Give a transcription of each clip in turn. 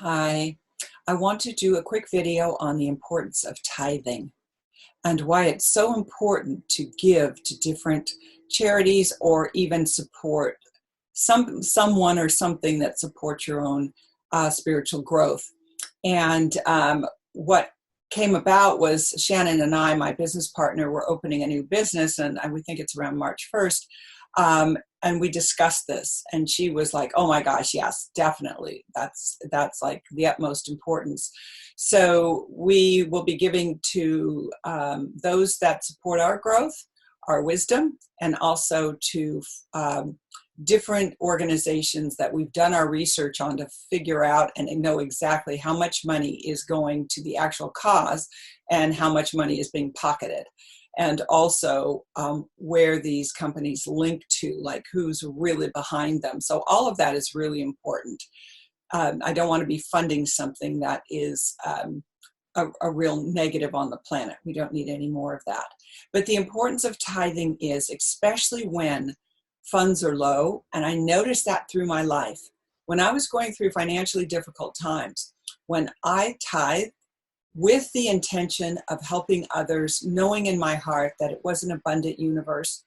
Hi, I want to do a quick video on the importance of tithing and why it's so important to give to different charities or even support someone or something that supports your own spiritual growth. And what came about was Shannon and I, my business partner, were opening a new business, and we think it's around March 1st. And we discussed this, and she was like, "Oh my gosh, yes, definitely. That's like the utmost importance." So we will be giving to those that support our growth, our wisdom, and also to different organizations that we've done our research on to figure out and know exactly how much money is going to the actual cause and how much money is being pocketed. And also where these companies link to, like who's really behind them. So all of that is really important. I don't want to be funding something that is a real negative on the planet. We don't need any more of that. But the importance of tithing is, especially when funds are low, and I noticed that through my life. When I was going through financially difficult times, when I tithed, with the intention of helping others, knowing in my heart that it was an abundant universe,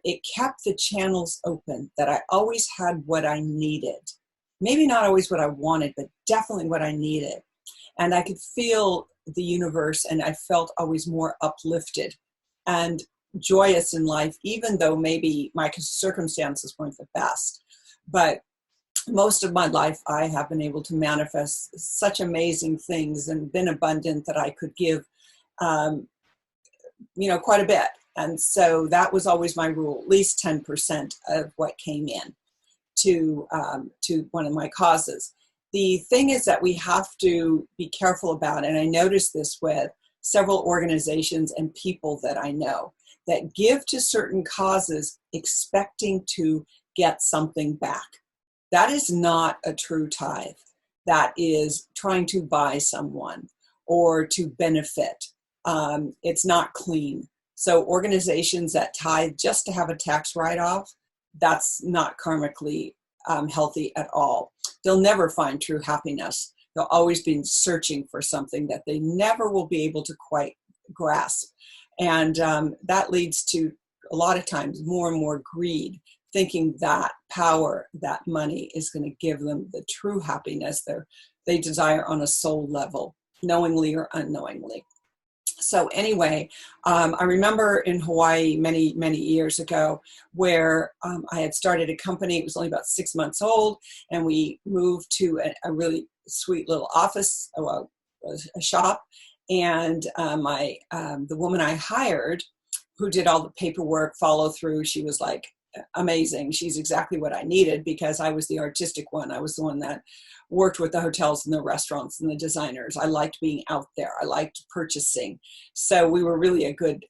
it kept the channels open, that I always had what I needed. Maybe not always what I wanted, but definitely what I needed. And I could feel the universe, and I felt always more uplifted and joyous in life, even though maybe my circumstances weren't the best. But most of my life, I have been able to manifest such amazing things and been abundant that I could give, quite a bit. And so that was always my rule, at least 10% of what came in to one of my causes. The thing is that we have to be careful about, and I noticed this with several organizations and people that I know, that give to certain causes expecting to get something back. That is not a true tithe. That is trying to buy someone or to benefit. It's not clean. So organizations that tithe just to have a tax write-off, that's not karmically healthy at all. They'll never find true happiness. They'll always be searching for something that they never will be able to quite grasp. And that leads to, a lot of times, more and more greed, thinking that power, that money is going to give them the true happiness they desire on a soul level, knowingly or unknowingly. So anyway, I remember in Hawaii many, many years ago where I had started a company. It was only about 6 months old, and we moved to a really sweet little office, a shop. And the woman I hired, who did all the paperwork, follow through, she was like amazing. She's exactly what I needed, because I was the artistic one. I was the one that worked with the hotels and the restaurants and the designers. I liked being out there. I liked purchasing. So we were really a good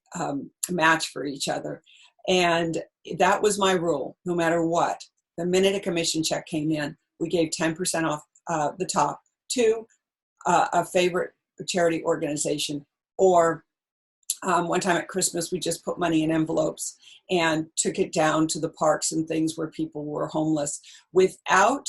match for each other. And that was my rule, no matter what. The minute a commission check came in, we gave 10% off the top to a favorite charity organization, or one time at Christmas, we just put money in envelopes and took it down to the parks and things where people were homeless without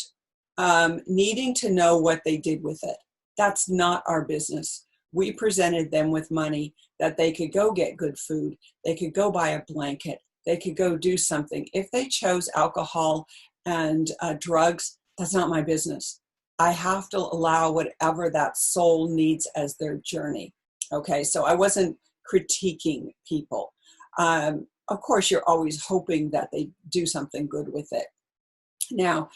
needing to know what they did with it. That's not our business. We presented them with money that they could go get good food. They could go buy a blanket. They could go do something. If they chose alcohol and drugs, that's not my business. I have to allow whatever that soul needs as their journey. Okay, so I wasn't critiquing people. Of course, you're always hoping that they do something good with it. Now,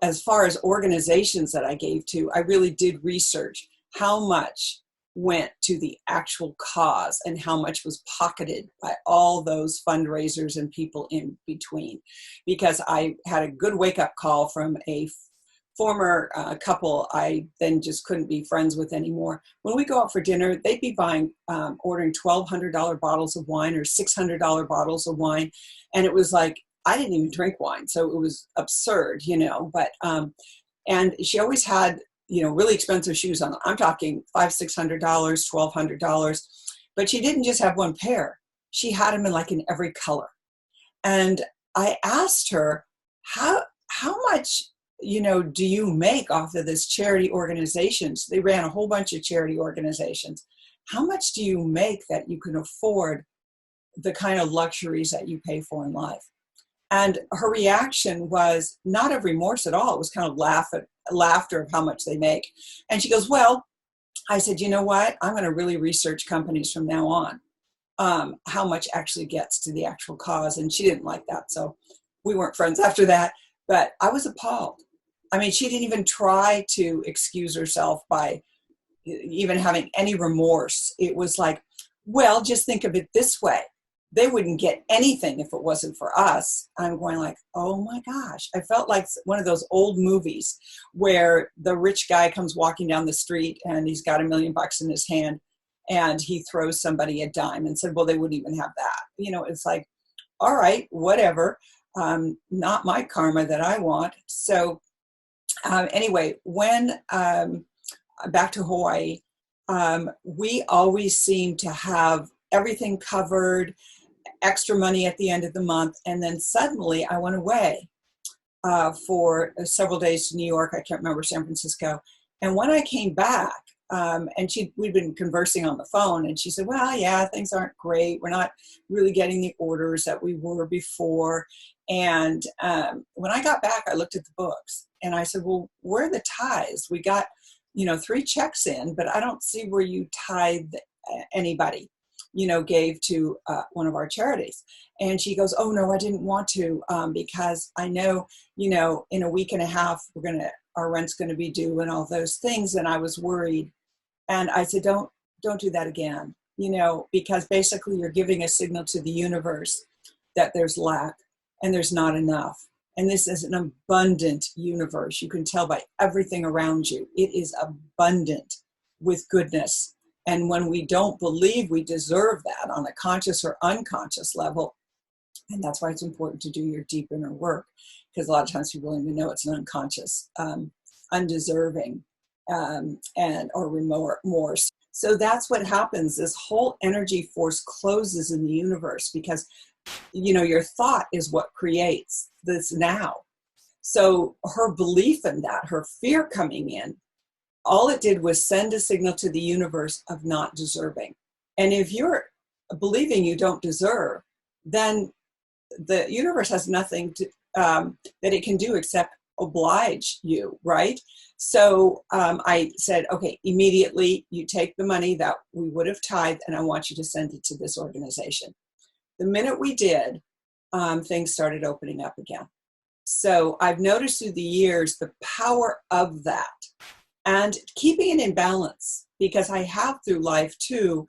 as far as organizations that I gave to, I really did research how much went to the actual cause and how much was pocketed by all those fundraisers and people in between. Because I had a good wake-up call from a former couple I then just couldn't be friends with anymore. When we go out for dinner, they'd be ordering $1,200 bottles of wine or $600 bottles of wine. And it was like, I didn't even drink wine. So it was absurd, but, and she always had, really expensive shoes on. I'm talking $500, $600, $1,200, but she didn't just have one pair. She had them in every color. And I asked her, how much do you make off of this charity organizations? They ran a whole bunch of charity organizations. How much do you make that you can afford the kind of luxuries that you pay for in life? And her reaction was not of remorse at all. It was kind of laughter of how much they make. And she goes, well, I said, you know what? I'm going to really research companies from now on, how much actually gets to the actual cause. And she didn't like that. So we weren't friends after that. But I was appalled. I mean, she didn't even try to excuse herself by even having any remorse. It was like, well, just think of it this way. They wouldn't get anything if it wasn't for us. I'm going like, oh my gosh. I felt like one of those old movies where the rich guy comes walking down the street and he's got $1 million in his hand and he throws somebody a dime and said, well, they wouldn't even have that. It's like, all right, whatever. Not my karma that I want. So anyway, when back to Hawaii, we always seem to have everything covered, extra money at the end of the month. And then suddenly I went away for several days to New York. I can't remember, San Francisco. And when I came back, and we'd been conversing on the phone, and she said, well, yeah, things aren't great. We're not really getting the orders that we were before. And when I got back, I looked at the books and I said, well, where are the tithes? We got, 3 checks in, but I don't see where you tithe anybody, gave to one of our charities. And she goes, oh no, I didn't want to, because I know, in a week and a half, our rent's going to be due and all those things. And I was worried. And I said, don't do that again, because basically you're giving a signal to the universe that there's lack and there's not enough. And this is an abundant universe. You can tell by everything around you. It is abundant with goodness. And when we don't believe we deserve that on a conscious or unconscious level, and that's why it's important to do your deep inner work, because a lot of times people don't even know it's an unconscious, undeserving, or remorse. So that's what happens. This whole energy force closes in the universe because, your thought is what creates this now. So her belief in that, her fear coming in, all it did was send a signal to the universe of not deserving. And if you're believing you don't deserve, then the universe has nothing to, that it can do except oblige you, right? So I said, okay, immediately you take the money that we would have tithed and I want you to send it to this organization. The minute we did, things started opening up again. So I've noticed through the years the power of that and keeping it in balance, because I have through life too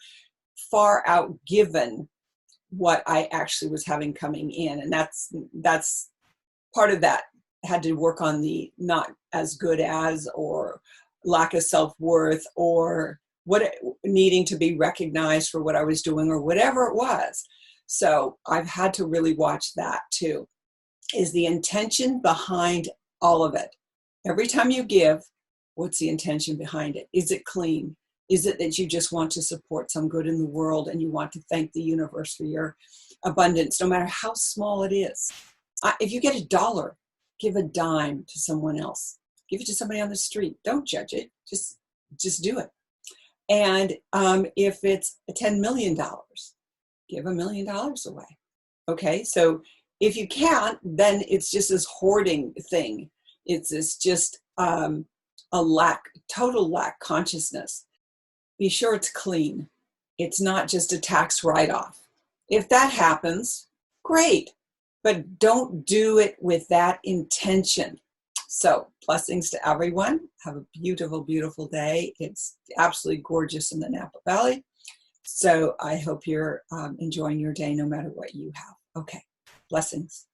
far outgiven what I actually was having coming in. And that's part of that had to work on the not as good as, or lack of self-worth, or needing to be recognized for what I was doing or whatever it was. So I've had to really watch that too. Is the intention behind all of it? Every time you give, what's the intention behind it? Is it clean? Is it that you just want to support some good in the world and you want to thank the universe for your abundance, no matter how small it is? If you get $1, give a dime to someone else. Give it to somebody on the street. Don't judge it. Just do it. And if it's $10 million, give $1 million away. Okay, so if you can't, then it's just this hoarding thing. It's just a total lack consciousness. Be sure it's clean. It's not just a tax write-off. If that happens, great, but don't do it with that intention. So blessings to everyone. Have a beautiful, beautiful day. It's absolutely gorgeous in the Napa Valley. So I hope you're enjoying your day no matter what you have. Okay, blessings.